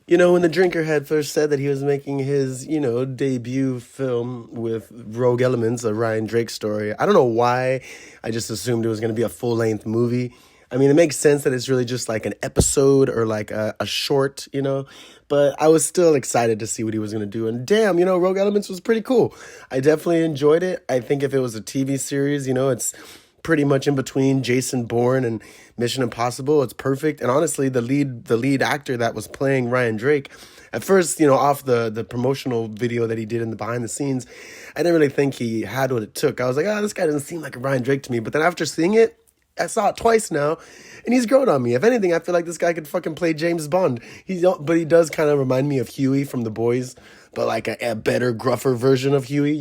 When the drinker had first said that he was making his, debut film with Rogue Elements, a Ryan Drake story, I don't know why. I just assumed it was going to be a full length movie. I mean, it makes sense that it's really just like an episode or like a short, but I was still excited to see what he was going to do. And damn, Rogue Elements was pretty cool. I definitely enjoyed it. I think if it was a TV series, it's pretty much in between Jason Bourne and Mission Impossible. It's perfect. And honestly, the lead actor that was playing Ryan Drake, at first, off the promotional video that he did in the behind the scenes, I didn't really think he had what it took. I was like, this guy doesn't seem like a Ryan Drake to me. But then after seeing it, I saw it twice now, and he's grown on me. If anything, I feel like this guy could fucking play James Bond. But he does kind of remind me of Huey from The Boys, but like a better, gruffer version of Huey.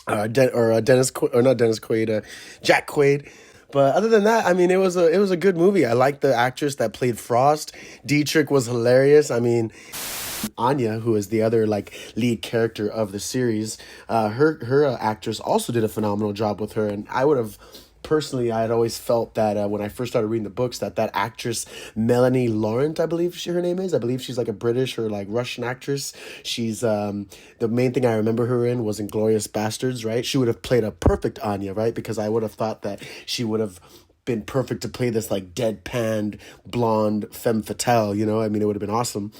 Dennis or not Dennis Quaid, Jack Quaid. But other than that, I mean, it was a good movie. I liked the actress that played Frost. Dietrich was hilarious. I mean, Anya, who is the other like lead character of the series, her actress also did a phenomenal job with her, and I would have. Personally, I had always felt that when I first started reading the books, that actress, Melanie Laurent, I believe her name is. I believe she's like a British or like Russian actress. She's, the main thing I remember her in was Inglourious Bastards, right? She would have played a perfect Anya, right? Because I would have thought that she would have been perfect to play this like deadpanned, blonde femme fatale, I mean, it would have been awesome.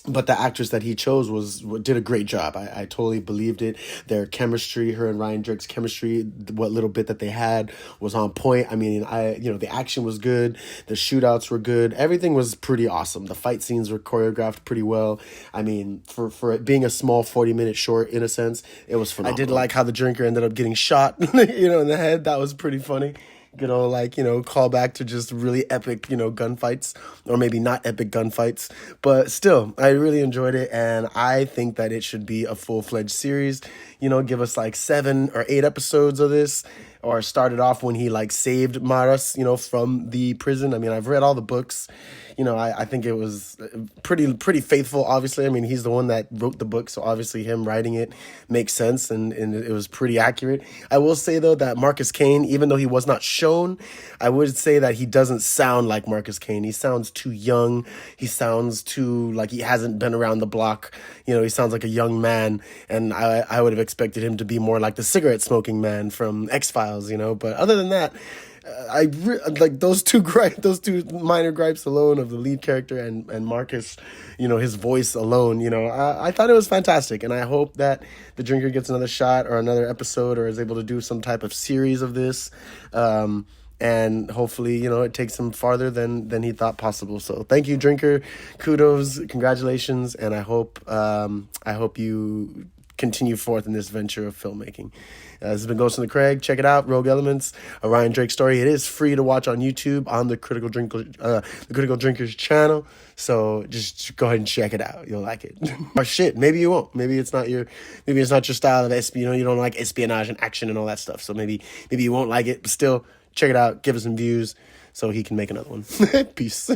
But the actress that he chose did a great job. I totally believed it. Their chemistry, her and Ryan Drake's chemistry, what little bit that they had was on point. I mean, the action was good. The shootouts were good. Everything was pretty awesome. The fight scenes were choreographed pretty well. I mean, for it being a small 40-minute short, in a sense, it was phenomenal. I did like how the drinker ended up getting shot, in the head. That was pretty funny. Good old, call back to just really epic, gunfights, or maybe not epic gunfights, but still, I really enjoyed it, and I think that it should be a full-fledged series. Give us like 7 or 8 episodes of this, or start it off when he saved Maras, from the prison. I mean, I've read all the books. I think it was pretty faithful, obviously. I mean, he's the one that wrote the book, so obviously him writing it makes sense, and it was pretty accurate. I will say, though, that Marcus Kane, even though he was not shown, I would say that he doesn't sound like Marcus Kane. He sounds too young. He sounds too like he hasn't been around the block. He sounds like a young man, and I would have expected him to be more like the cigarette-smoking man from X-Files, But other than that, like those two minor gripes alone of the lead character and Marcus, his voice alone, I thought it was fantastic, and I hope that the drinker gets another shot or another episode or is able to do some type of series of this, and hopefully it takes him farther than he thought possible. So thank you, drinker, kudos, congratulations, and I hope you continue forth in this venture of filmmaking. This has been Ghost in the Craig. Check it out, Rogue Elements, a Ryan Drake story. It is free to watch on YouTube on the Critical Drinkers channel. So just go ahead and check it out. You'll like it. Or shit, maybe you won't. Maybe it's not your style of you don't like espionage and action and all that stuff. So maybe you won't like it, but still check it out. Give us some views so he can make another one. Peace.